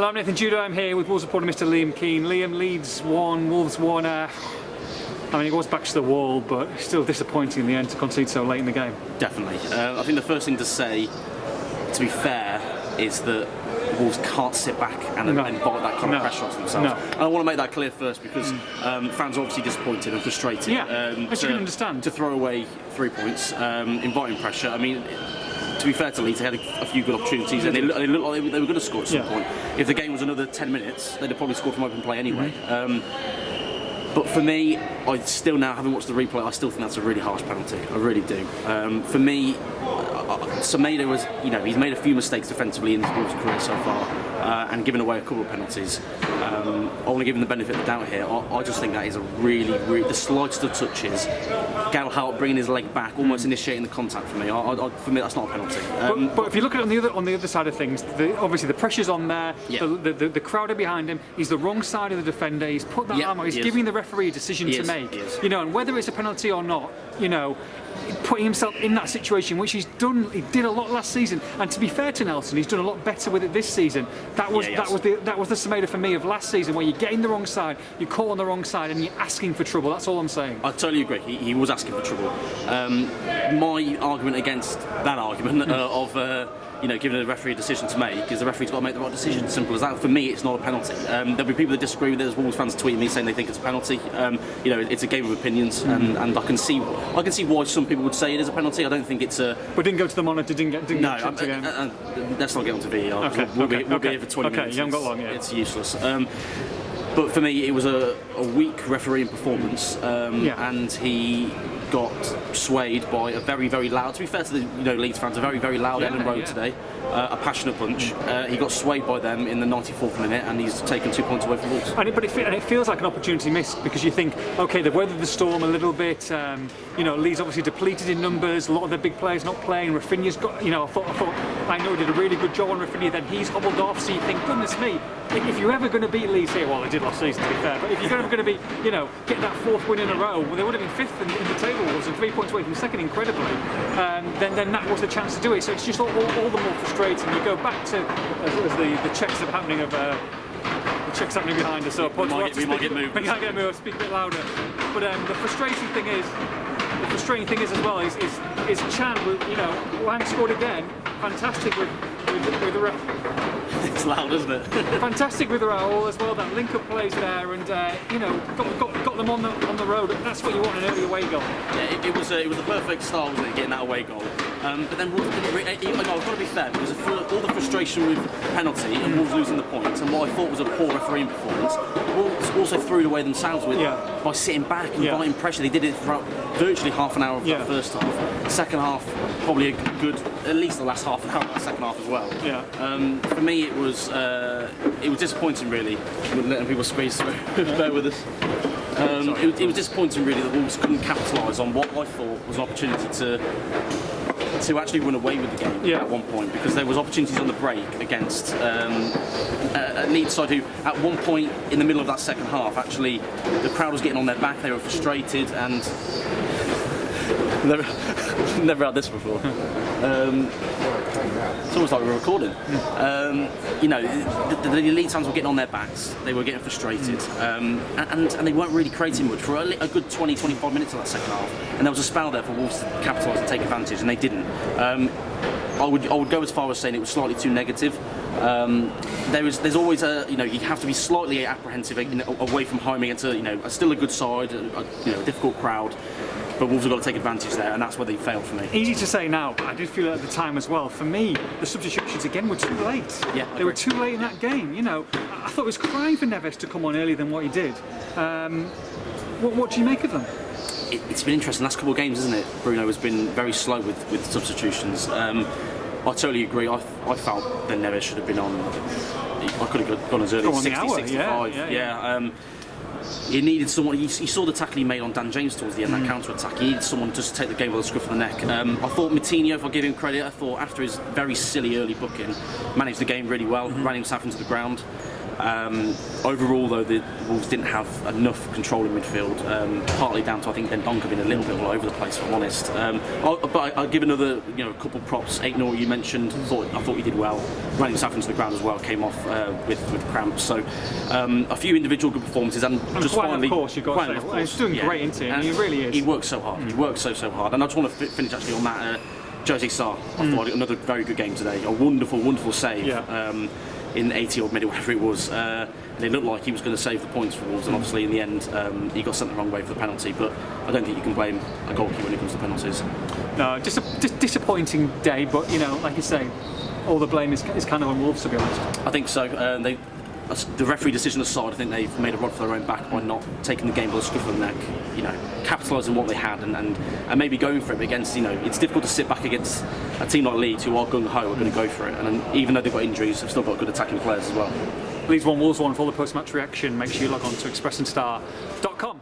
Hello, I'm Nathan Judo. I'm here with Wolves reporter Mr. Liam Keane. Liam, Leeds won, Wolves won. I mean, it was back to the wall, but still disappointing in the end to concede so late in the game. Definitely. I think the first thing to say, to be fair, is that Wolves can't sit back and invite that kind of pressure on themselves. No. And I want to make that clear first because fans are obviously disappointed and frustrated. Yeah, as you can understand. To throw away 3 points, inviting pressure. I mean, to be fair to Leeds, they had a few good opportunities and they looked like they were going to score at some point. If the game was another 10 minutes, they'd have probably scored from open play anyway. But for me, I still now, having watched the replay, I still think that's a really harsh penalty. I really do. For me, Semedo was, he's made a few mistakes defensively in his Wolves career so far, and given away a couple of penalties. I want to give him the benefit of the doubt here. I just think that is a really, the slightest of touches, Galhout bringing his leg back, almost initiating the contact for me. For me, that's not a penalty. But if you look at it on the other side of things, obviously the pressure's on there. Yeah. The crowd are behind him. He's the wrong side of the defender. He's put that arm out. He's giving the referee a decision to make. And whether it's a penalty or not, putting himself in that situation, which he did a lot last season. And to be fair to Nelson, he's done a lot better with it this season. That was the Semedo for me of last season, where you get in the wrong side, you call on the wrong side, and you're asking for trouble. That's all I'm saying. I totally agree. He was asking for trouble. My argument against that argument of giving the referee a decision to make is the referee's got to make the right decision. Simple as that. For me, it's not a penalty. There'll be people that disagree with it. There's Wolves fans tweeting me saying they think it's a penalty. It's a game of opinions, and I can see why some people would say it is a penalty. I don't think it's a. But didn't go to the monitor. Didn't get again. Let's not get onto VAR. Okay. We'll be here for 20 minutes. You haven't got long. It's useless. But for me, it was a weak refereeing performance, and he got swayed by a very, very loud. To be fair to the Leeds fans, a very, very loud Ellen Road today, a passionate bunch. He got swayed by them in the 94th minute, and he's taken 2 points away from Wolves. And it feels like an opportunity missed, because you think, okay, they've weathered the storm a little bit. Leeds obviously depleted in numbers. A lot of their big players not playing. Rafinha's got. I know he did a really good job on Rafinha. Then he's hobbled off. So you think, goodness me, if you're ever going to beat Leeds here, well, they did last season to be fair, but if you're ever going to be, get that 4th win in a row, well, they would have been 5th in the table, Wolves, and 3 points away from second, incredibly. Then that was the chance to do it. So it's just all the more frustrating. You go back to as the checks are happening of. The check's happening behind us, so we might get moved. We can't get moved. Speak a bit louder. But the frustrating thing is as well is Chan. Hwang scored again. Fantastic with the It's loud, isn't it? Fantastic with Raul as well. That link-up plays there, and got them on the road. That's what you want, an early away goal. Yeah, it was a perfect start, wasn't it, getting that away goal. But then Wolves I've got to be fair, because of all the frustration with penalty and Wolves losing the points, and what I thought was a poor refereeing performance, Wolves also threw it away themselves by sitting back and inviting pressure. They did it throughout virtually half an hour of that first half. Second half, probably a good, at least the last half an hour of the second half as well. Yeah. For me, it was disappointing, really, letting people squeeze through. Bear with us. It was disappointing, really, that Wolves couldn't capitalise on what I thought was an opportunity to actually run away with the game at one point, because there was opportunities on the break against a Leeds side who, at one point in the middle of that second half, actually the crowd was getting on their back. They were frustrated and never had this before. It's almost like we're recording. The Leeds fans were getting on their backs. They were getting frustrated, and they weren't really creating much for a good 20-25 minutes of that second half. And there was a spell there for Wolves to capitalise and take advantage, and they didn't. I would go as far as saying it was slightly too negative. There's always you have to be slightly apprehensive away from home against still a good side, a difficult crowd. But Wolves have got to take advantage there, and that's where they failed for me. Easy to say now, but I did feel it at the time as well. For me, the substitutions again were too late. Yeah, they were too late in that game. I thought it was crying for Neves to come on earlier than what he did. What do you make of them? It's been interesting. Last couple of games, isn't it? Bruno has been very slow with substitutions. I totally agree. I felt that Neves should have been on. I could have gone as early as 60, 65. Yeah. He needed someone. You saw the tackle he made on Dan James towards the end, that counter-attack. He needed someone just to take the game by the scruff of the neck. I thought Moutinho, if I give him credit, after his very silly early booking, managed the game really well, ran himself into the ground. Overall, though, the Wolves didn't have enough control in midfield, partly down to I think Dendonka being a little bit all over the place, if I'm honest. But I'll give another couple props. 8-0 you mentioned. I thought he did well. Running himself into the ground as well, came off with cramps. So a few individual good performances, and just Hwang, finally, of course, you've got to say, he's doing great, isn't he? And he really is. He works so hard. He works so hard. And I just want to finish actually on that. Jose Sarr, I thought another very good game today. A wonderful save. Yeah. In 80 odd minute, whatever it was, and it looked like he was going to save the points for Wolves, and obviously in the end he got sent the wrong way for the penalty. But I don't think you can blame a goalkeeper when it comes to penalties. No, disappointing day, but like you say, all the blame is kind of on Wolves, to be honest. I think so. The referee decision aside, I think they've made a rod for their own back by not taking the game by the scruff of the neck, capitalising what they had and maybe going for it. But against, it's difficult to sit back against a team like Leeds who are gung-ho, are going to go for it. And even though they've got injuries, they've still got good attacking players as well. Leeds 1, Wolves 1. For all the post-match reaction, make sure you log on to expressandstar.com.